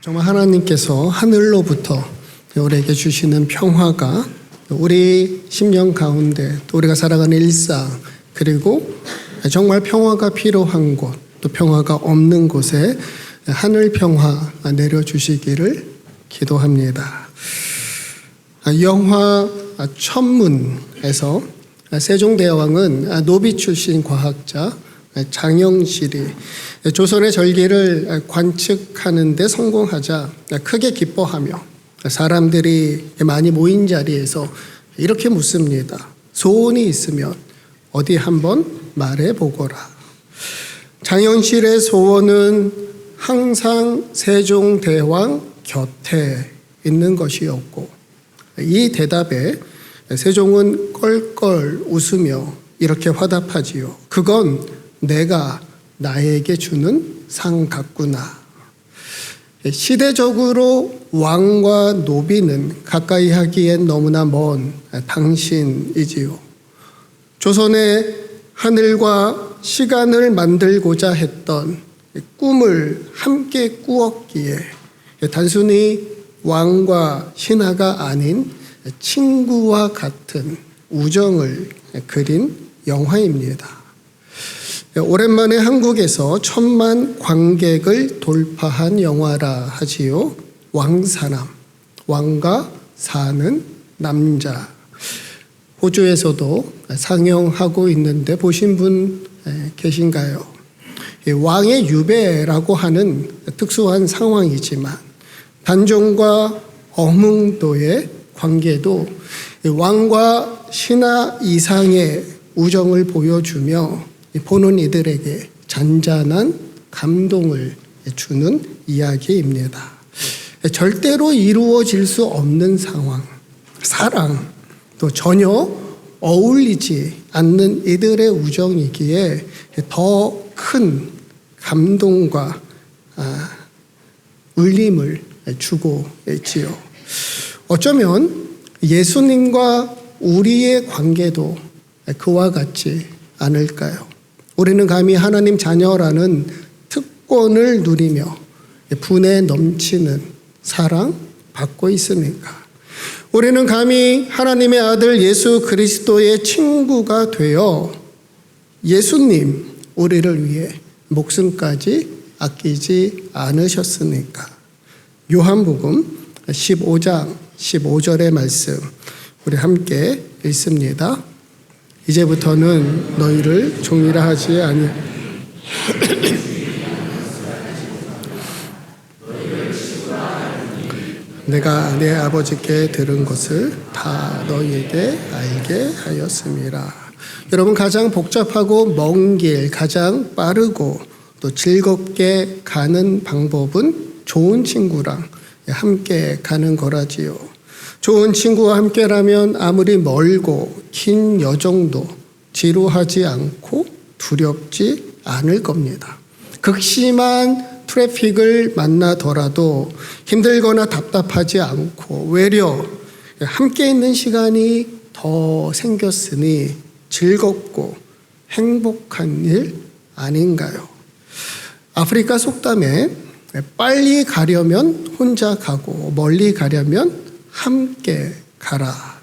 정말 하나님께서 하늘로부터 우리에게 주시는 평화가 우리 심령 가운데 또 우리가 살아가는 일상 그리고 정말 평화가 필요한 곳 또 평화가 없는 곳에 하늘 평화 내려주시기를 기도합니다. 영화 천문에서 세종대왕은 노비 출신 과학자 장영실이 조선의 절기를 관측하는 데 성공하자 크게 기뻐하며 사람들이 많이 모인 자리에서 이렇게 묻습니다. 소원이 있으면 어디 한번 말해보거라. 장영실의 소원은 항상 세종대왕 곁에 있는 것이었고 이 대답에 세종은 껄껄 웃으며 이렇게 화답하지요. 그건 내가 나에게 주는 상 같구나. 시대적으로 왕과 노비는 가까이 하기엔 너무나 먼 당신이지요. 조선의 하늘과 시간을 만들고자 했던 꿈을 함께 꾸었기에 단순히 왕과 신하가 아닌 친구와 같은 우정을 그린 영화입니다. 오랜만에 한국에서 1000만 관객을 돌파한 영화라 하지요. 왕사람, 왕과 사는 남자. 호주에서도 상영하고 있는데 보신 분 계신가요? 왕의 유배라고 하는 특수한 상황이지만 단종과 어몽도의 관계도 왕과 신하 이상의 우정을 보여주며 보는 이들에게 잔잔한 감동을 주는 이야기입니다. 절대로 이루어질 수 없는 상황, 사랑, 또 전혀 어울리지 않는 이들의 우정이기에 더 큰 감동과 울림을 주고 있지요. 어쩌면 예수님과 우리의 관계도 그와 같지 않을까요? 우리는 감히 하나님 자녀라는 특권을 누리며 분에 넘치는 사랑 받고 있습니까? 우리는 감히 하나님의 아들 예수 그리스도의 친구가 되어 예수님 우리를 위해 목숨까지 아끼지 않으셨습니까? 요한복음 15장 15절의 말씀 우리 함께 읽습니다. 이제부터는 너희를 종이라 하지 아니 내가 내 아버지께 들은 것을 다 너희에게 알게 하였음이라. 여러분, 가장 복잡하고 먼 길, 가장 빠르고 또 즐겁게 가는 방법은 좋은 친구랑 함께 가는 거라지요. 좋은 친구와 함께라면 아무리 멀고 긴 여정도 지루하지 않고 두렵지 않을 겁니다. 극심한 트래픽을 만나더라도 힘들거나 답답하지 않고 외려 함께 있는 시간이 더 생겼으니 즐겁고 행복한 일 아닌가요? 아프리카 속담에 빨리 가려면 혼자 가고 멀리 가려면 함께 가라.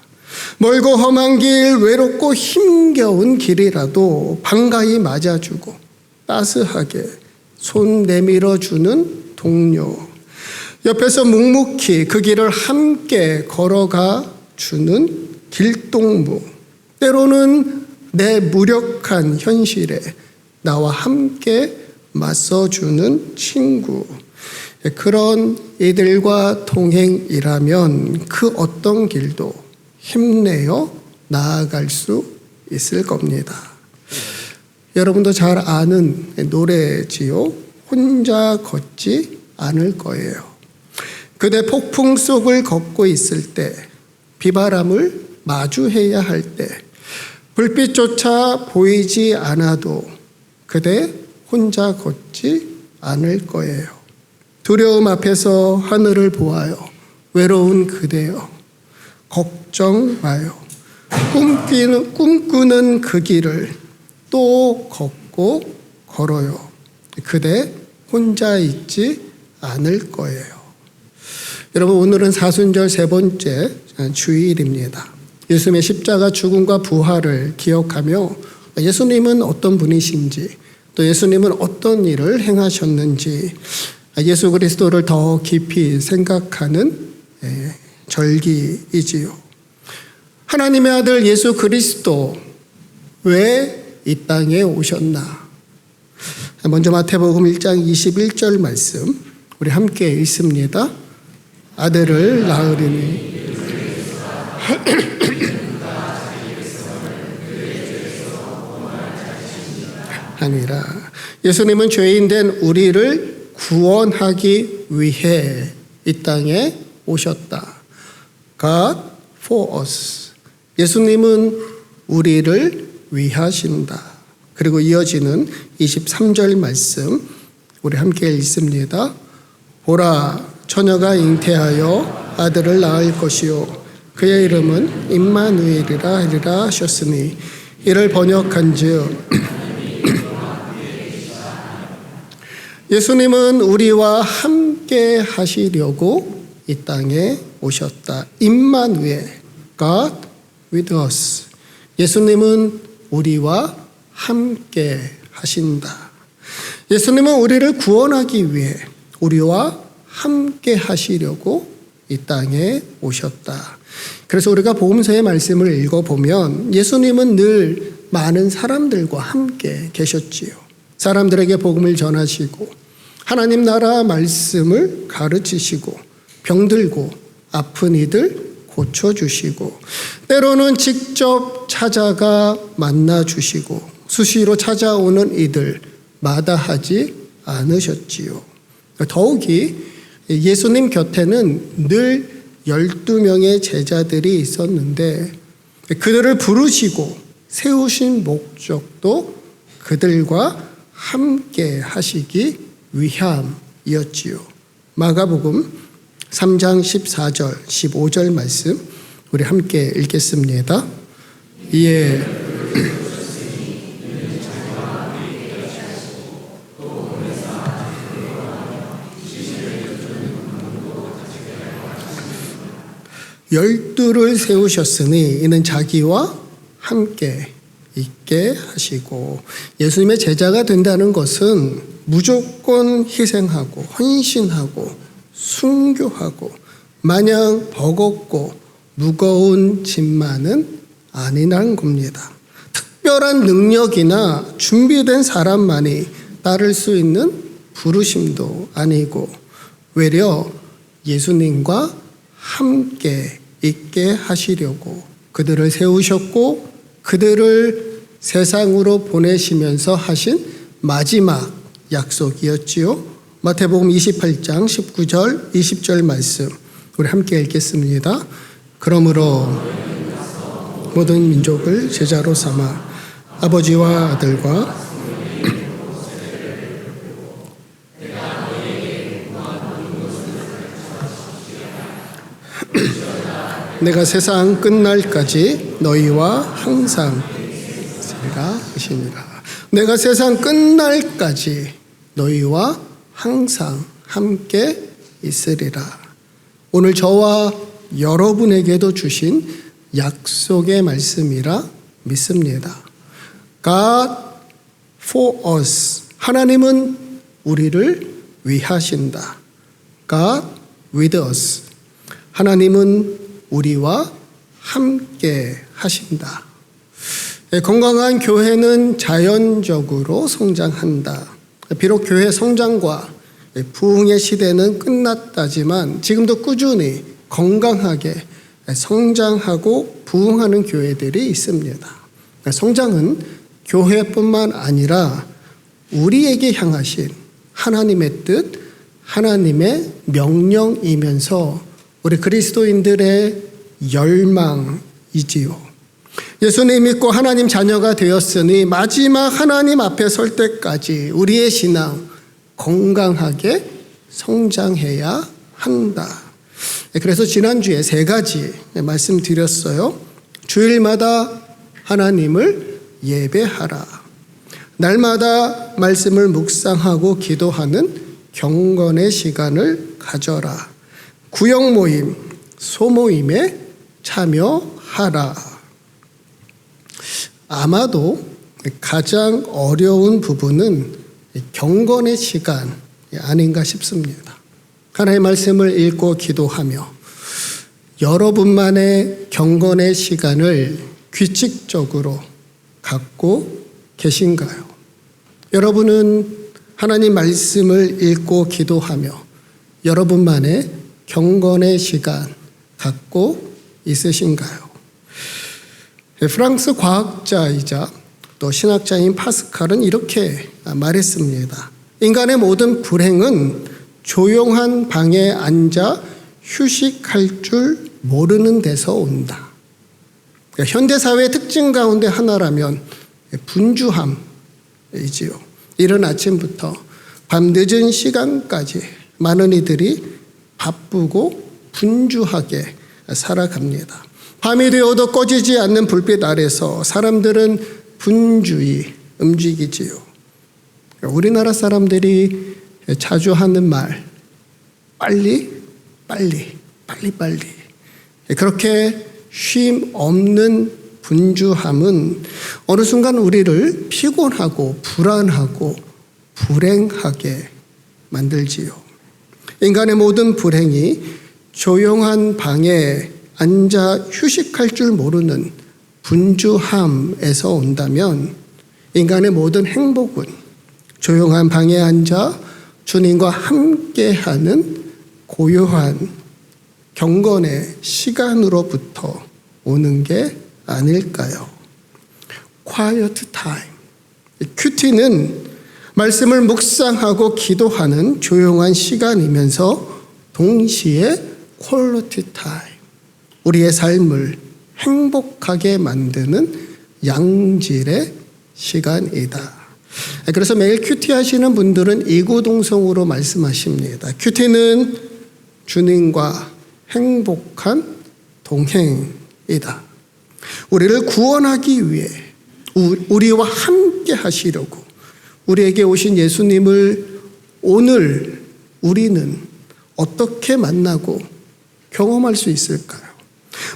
멀고 험한 길, 외롭고 힘겨운 길이라도 반가이 맞아주고 따스하게 손 내밀어주는 동료, 옆에서 묵묵히 그 길을 함께 걸어가 주는 길동무, 때로는 내 무력한 현실에 나와 함께 맞서주는 친구, 그런 이들과 동행이라면 그 어떤 길도 힘내어 나아갈 수 있을 겁니다. 여러분도 잘 아는 노래지요. 혼자 걷지 않을 거예요. 그대 폭풍 속을 걷고 있을 때, 비바람을 마주해야 할 때, 불빛조차 보이지 않아도 그대 혼자 걷지 않을 거예요. 두려움 앞에서 하늘을 보아요. 외로운 그대여, 걱정 마요. 꿈꾸는 그 길을 또 걷고 걸어요. 그대 혼자 있지 않을 거예요. 여러분, 오늘은 사순절 세 번째 주일입니다. 예수님의 십자가 죽음과 부활을 기억하며 예수님은 어떤 분이신지, 또 예수님은 어떤 일을 행하셨는지 예수 그리스도를 더 깊이 생각하는 절기이지요. 하나님의 아들 예수 그리스도 왜 이 땅에 오셨나? 먼저 마태복음 1장 21절 말씀 우리 함께 읽습니다. 아들을 낳으리니 아니라 예수님은 죄인된 우리를 구원하기 위해 이 땅에 오셨다. God for us. 예수님은 우리를 위하신다. 그리고 이어지는 23절 말씀 우리 함께 읽습니다. 보라, 처녀가 잉태하여 아들을 낳을 것이요 그의 이름은 임마누엘이라 하리라 하셨으니 이를 번역한즉 예수님은 우리와 함께 하시려고 이 땅에 오셨다. 임마누엘, God with us. 예수님은 우리와 함께 하신다. 예수님은 우리를 구원하기 위해 우리와 함께 하시려고 이 땅에 오셨다. 그래서 우리가 복음서의 말씀을 읽어보면 예수님은 늘 많은 사람들과 함께 계셨지요. 사람들에게 복음을 전하시고 하나님 나라 말씀을 가르치시고 병들고 아픈 이들 고쳐주시고 때로는 직접 찾아가 만나주시고 수시로 찾아오는 이들 마다하지 않으셨지요. 더욱이 예수님 곁에는 늘 12명의 제자들이 있었는데 그들을 부르시고 세우신 목적도 그들과 함께 하시기 위함이었지요. 마가복음 3장 14절 15절 말씀 우리 함께 읽겠습니다. 이에 열두를 세우셨으니 이는 자기와 함께 있게 하시고 예수님의 제자가 된다는 것은 무조건 희생하고 헌신하고 순교하고 마냥 버겁고 무거운 짐만은 아니라는 겁니다. 특별한 능력이나 준비된 사람만이 따를 수 있는 부르심도 아니고 외려 예수님과 함께 있게 하시려고 그들을 세우셨고 그들을 세상으로 보내시면서 하신 마지막 약속이었지요. 마태복음 28장 19절 20절 말씀 우리 함께 읽겠습니다. 그러므로 모든 민족을 제자로 삼아 아버지와 아들과 내가 세상 끝날까지 너희와 항상 있으리라 하시니라. 내가 세상 끝날까지 너희와 항상 함께 있으리라. 오늘 저와 여러분에게도 주신 약속의 말씀이라 믿습니다. God for us. 하나님은 우리를 위하신다. God with us. 하나님은 우리와 함께 하신다. 건강한 교회는 자연적으로 성장한다. 비록 교회 성장과 부흥의 시대는 끝났다지만 지금도 꾸준히 건강하게 성장하고 부흥하는 교회들이 있습니다. 성장은 교회뿐만 아니라 우리에게 향하신 하나님의 뜻, 하나님의 명령이면서 우리 그리스도인들의 열망이지요. 예수님 믿고 하나님 자녀가 되었으니 마지막 하나님 앞에 설 때까지 우리의 신앙 건강하게 성장해야 한다. 그래서 지난주에 3가지 말씀드렸어요. 주일마다 하나님을 예배하라. 날마다 말씀을 묵상하고 기도하는 경건의 시간을 가져라. 구역 모임, 소모임에 참여하라. 아마도 가장 어려운 부분은 경건의 시간 아닌가 싶습니다. 하나님의 말씀을 읽고 기도하며 여러분만의 경건의 시간을 규칙적으로 갖고 계신가요? 여러분은 하나님 말씀을 읽고 기도하며 여러분만의 경건의 시간 갖고 있으신가요? 프랑스 과학자이자 또 신학자인 파스칼은 이렇게 말했습니다. 인간의 모든 불행은 조용한 방에 앉아 휴식할 줄 모르는 데서 온다. 현대사회의 특징 가운데 하나라면 분주함이지요. 이른 아침부터 밤 늦은 시간까지 많은 이들이 바쁘고 분주하게 살아갑니다. 밤이 되어도 꺼지지 않는 불빛 아래서 사람들은 분주히 움직이지요. 우리나라 사람들이 자주 하는 말, 빨리. 그렇게 쉼 없는 분주함은 어느 순간 우리를 피곤하고 불안하고 불행하게 만들지요. 인간의 모든 불행이 조용한 방에 앉아 휴식할 줄 모르는 분주함에서 온다면 인간의 모든 행복은 조용한 방에 앉아 주님과 함께하는 고요한 경건의 시간으로부터 오는 게 아닐까요? Quiet time. 큐티는 말씀을 묵상하고 기도하는 조용한 시간이면서 동시에 quality time. 우리의 삶을 행복하게 만드는 양질의 시간이다. 그래서 매일 큐티 하시는 분들은 이구동성으로 말씀하십니다. 큐티는 주님과 행복한 동행이다. 우리를 구원하기 위해 우리와 함께 하시려고 우리에게 오신 예수님을 오늘 우리는 어떻게 만나고 경험할 수 있을까요?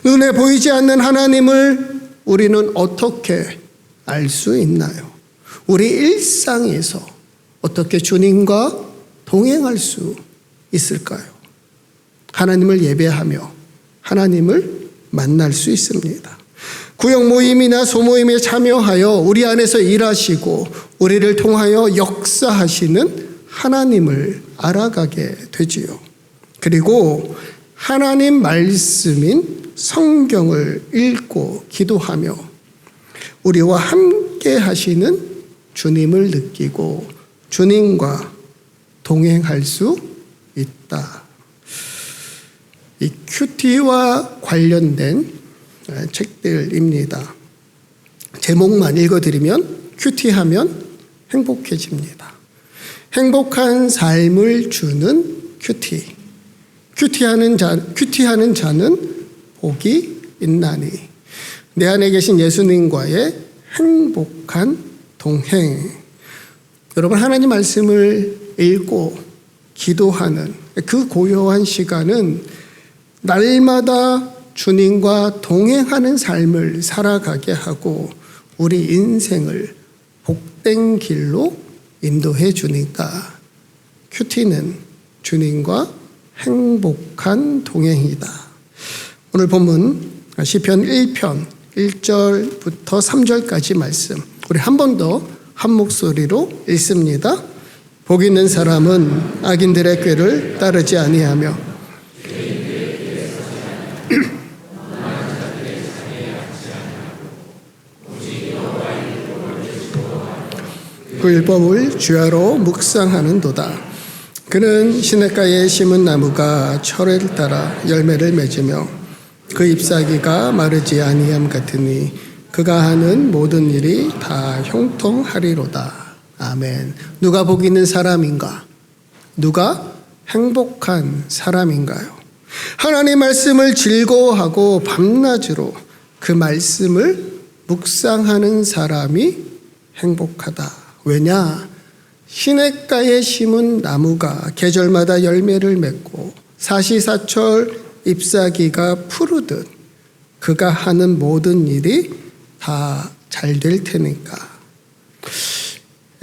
눈에 보이지 않는 하나님을 우리는 어떻게 알 수 있나요? 우리 일상에서 어떻게 주님과 동행할 수 있을까요? 하나님을 예배하며 하나님을 만날 수 있습니다. 구역 모임이나 소모임에 참여하여 우리 안에서 일하시고 우리를 통하여 역사하시는 하나님을 알아가게 되지요. 그리고 하나님 말씀인 성경을 읽고 기도하며 우리와 함께 하시는 주님을 느끼고 주님과 동행할 수 있다. 이 큐티와 관련된 책들입니다. 제목만 읽어드리면 큐티하면 행복해집니다. 행복한 삶을 주는 큐티. 큐티하는 자는 복이 있나니. 내 안에 계신 예수님과의 행복한 동행. 여러분, 하나님 말씀을 읽고 기도하는 그 고요한 시간은 날마다 주님과 동행하는 삶을 살아가게 하고 우리 인생을 복된 길로 인도해 주니까 큐티는 주님과 행복한 동행이다. 오늘 본문 시편 1편 1절부터 3절까지 말씀 우리 한 번 더 한 목소리로 읽습니다. 복 있는 사람은 악인들의 꾀를 따르지 아니하며 그 율법을 주야로 묵상하는도다. 그는 시냇가에 심은 나무가 철을 따라 열매를 맺으며 그 잎사귀가 마르지 아니함 같으니 그가 하는 모든 일이 다 형통하리로다. 아멘. 누가 복 있는 사람인가? 누가 행복한 사람인가요? 하나님 말씀을 즐거워하고 밤낮으로 그 말씀을 묵상하는 사람이 행복하다. 왜냐? 시냇가에 심은 나무가 계절마다 열매를 맺고 사시사철 잎사귀가 푸르듯 그가 하는 모든 일이 다 잘 될 테니까.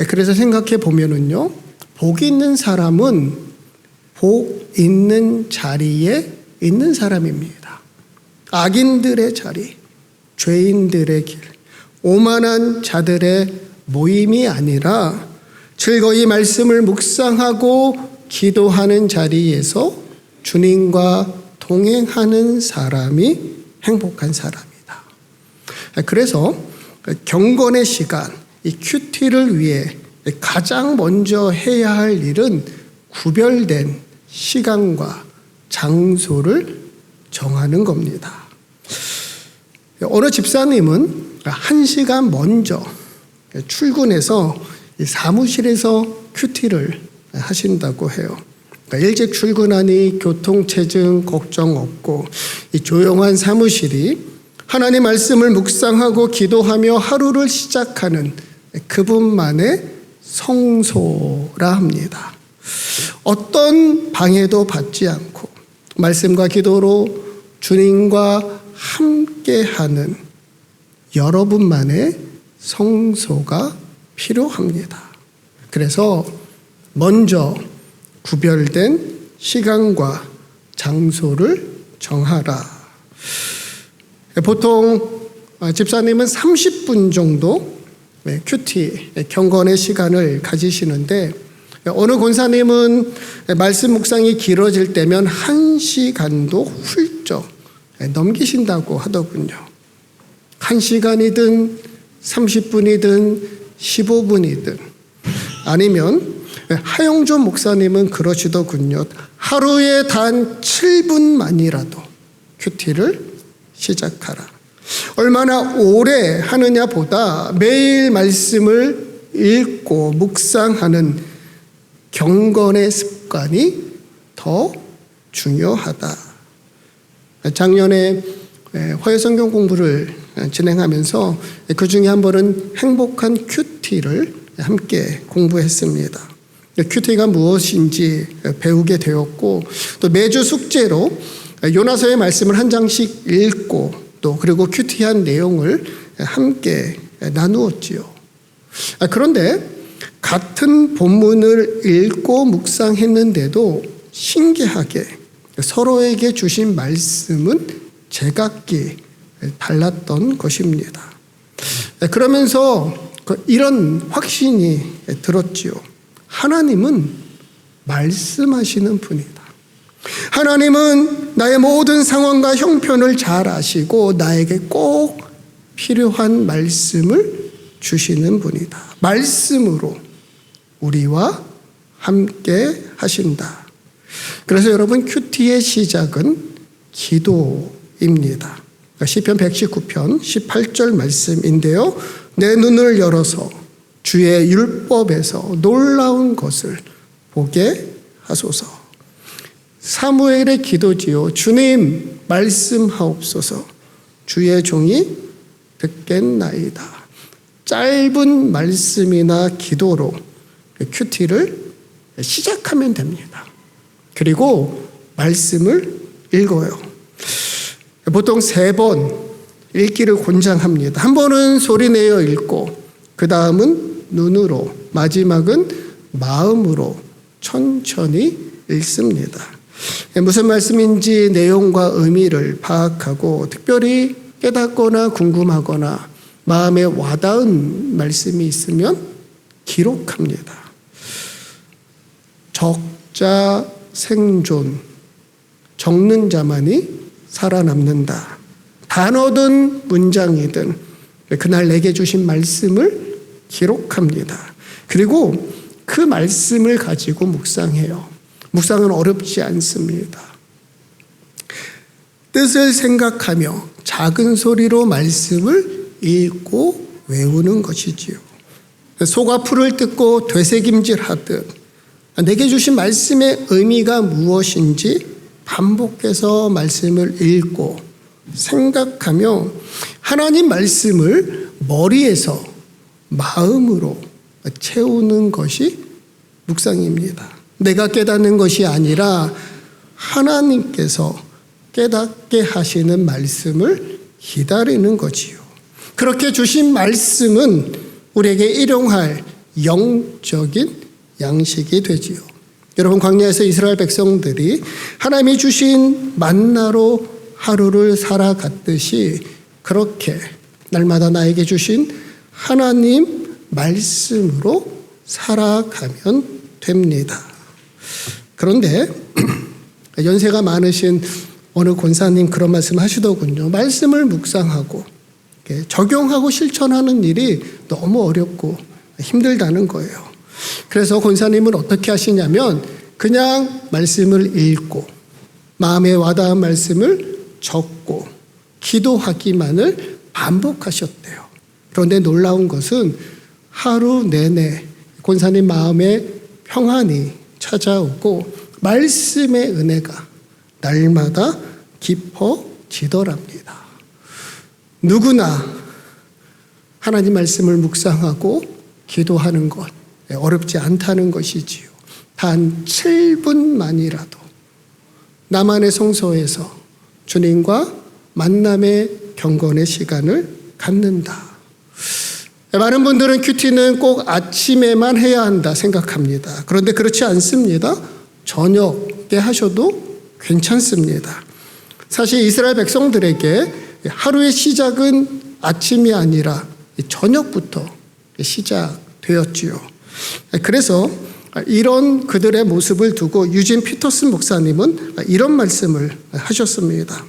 그래서 생각해 보면은요, 복 있는 사람은 복 있는 자리에 있는 사람입니다. 악인들의 자리, 죄인들의 길, 오만한 자들의 모임이 아니라 즐거이 말씀을 묵상하고 기도하는 자리에서 주님과 동행하는 사람이 행복한 사람이다. 그래서 경건의 시간, 이 큐티를 위해 가장 먼저 해야 할 일은 구별된 시간과 장소를 정하는 겁니다. 어느 집사님은 1시간 먼저 출근해서 사무실에서 큐티를 하신다고 해요. 일찍 출근하니 교통체증 걱정 없고 이 조용한 사무실이 하나님 말씀을 묵상하고 기도하며 하루를 시작하는 그분만의 성소라 합니다. 어떤 방해도 받지 않고 말씀과 기도로 주님과 함께하는 여러분만의 성소가 필요합니다. 그래서 먼저 구별된 시간과 장소를 정하라. 보통 집사님은 30분 정도 큐티, 경건의 시간을 가지시는데 어느 권사님은 말씀 묵상이 길어질 때면 1시간도 훌쩍 넘기신다고 하더군요. 1시간이든 30분이든 15분이든 아니면 하영조 목사님은 그러시더군요. 하루에 단 7분만이라도 큐티를 시작하라. 얼마나 오래 하느냐 보다 매일 말씀을 읽고 묵상하는 경건의 습관이 더 중요하다. 작년에 화요성경 공부를 진행하면서 그 중에 한 번은 행복한 큐티를 함께 공부했습니다. 큐티가 무엇인지 배우게 되었고 또 매주 숙제로 요나서의 말씀을 한 장씩 읽고 또 그리고 큐티한 내용을 함께 나누었지요. 그런데 같은 본문을 읽고 묵상했는데도 신기하게 서로에게 주신 말씀은 제각기 달랐던 것입니다. 그러면서 이런 확신이 들었지요. 하나님은 말씀하시는 분이다. 하나님은 나의 모든 상황과 형편을 잘 아시고 나에게 꼭 필요한 말씀을 주시는 분이다. 말씀으로 우리와 함께 하신다. 그래서 여러분 큐티의 시작은 기도입니다. 시편 119편 18절 말씀인데요. 내 눈을 열어서 주의 율법에서 놀라운 것을 보게 하소서. 사무엘의 기도지요. 주님 말씀하옵소서. 주의 종이 듣겠나이다. 짧은 말씀이나 기도로 큐티를 시작하면 됩니다. 그리고 말씀을 읽어요. 보통 3번 읽기를 권장합니다. 한 번은 소리내어 읽고 그 다음은 눈으로 마지막은 마음으로 천천히 읽습니다. 무슨 말씀인지 내용과 의미를 파악하고 특별히 깨닫거나 궁금하거나 마음에 와닿은 말씀이 있으면 기록합니다. 적자 생존, 적는 자만이 살아남는다. 단어든 문장이든 그날 내게 주신 말씀을 기록합니다. 그리고 그 말씀을 가지고 묵상해요. 묵상은 어렵지 않습니다. 뜻을 생각하며 작은 소리로 말씀을 읽고 외우는 것이지요. 소가 풀을 뜯고 되새김질하듯 내게 주신 말씀의 의미가 무엇인지 반복해서 말씀을 읽고 생각하며 하나님 말씀을 머리에서 마음으로 채우는 것이 묵상입니다. 내가 깨닫는 것이 아니라 하나님께서 깨닫게 하시는 말씀을 기다리는 거지요. 그렇게 주신 말씀은 우리에게 일용할 영적인 양식이 되지요. 여러분, 광야에서 이스라엘 백성들이 하나님이 주신 만나로 하루를 살아갔듯이 그렇게 날마다 나에게 주신 하나님 말씀으로 살아가면 됩니다. 그런데 연세가 많으신 어느 권사님 그런 말씀 하시더군요. 말씀을 묵상하고 적용하고 실천하는 일이 너무 어렵고 힘들다는 거예요. 그래서 권사님은 어떻게 하시냐면 그냥 말씀을 읽고 마음에 와닿은 말씀을 적고 기도하기만을 반복하셨대요. 그런데 놀라운 것은 하루 내내 권사님 마음에 평안이 찾아오고 말씀의 은혜가 날마다 깊어지더랍니다. 누구나 하나님 말씀을 묵상하고 기도하는 것 어렵지 않다는 것이지요. 단 7분만이라도 나만의 성소에서 주님과 만남의 경건의 시간을 갖는다. 많은 분들은 큐티는 꼭 아침에만 해야 한다 생각합니다. 그런데 그렇지 않습니다. 저녁에 하셔도 괜찮습니다. 사실 이스라엘 백성들에게 하루의 시작은 아침이 아니라 저녁부터 시작되었지요. 그래서 이런 그들의 모습을 두고 유진 피터슨 목사님은 이런 말씀을 하셨습니다.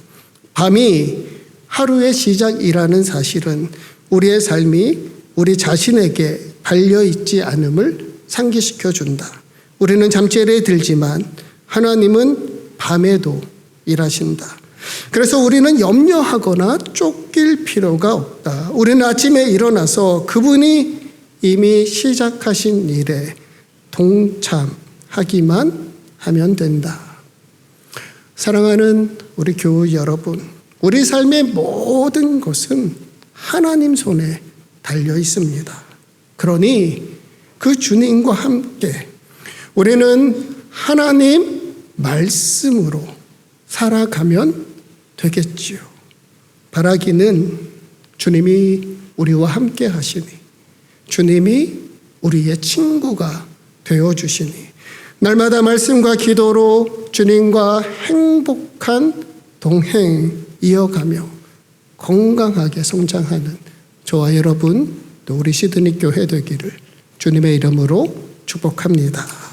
밤이 하루의 시작이라는 사실은 우리의 삶이 우리 자신에게 달려있지 않음을 상기시켜준다. 우리는 잠자리에 들지만 하나님은 밤에도 일하신다. 그래서 우리는 염려하거나 쫓길 필요가 없다. 우리는 아침에 일어나서 그분이 이미 시작하신 일에 동참하기만 하면 된다. 사랑하는 우리 교우 여러분, 우리 삶의 모든 것은 하나님 손에 달려 있습니다. 그러니 그 주님과 함께 우리는 하나님 말씀으로 살아가면 되겠지요. 바라기는 주님이 우리와 함께 하시니, 주님이 우리의 친구가 되어주시니, 날마다 말씀과 기도로 주님과 행복한 동행 이어가며 건강하게 성장하는 저와 여러분, 또 우리 시드니 교회 되기를 주님의 이름으로 축복합니다.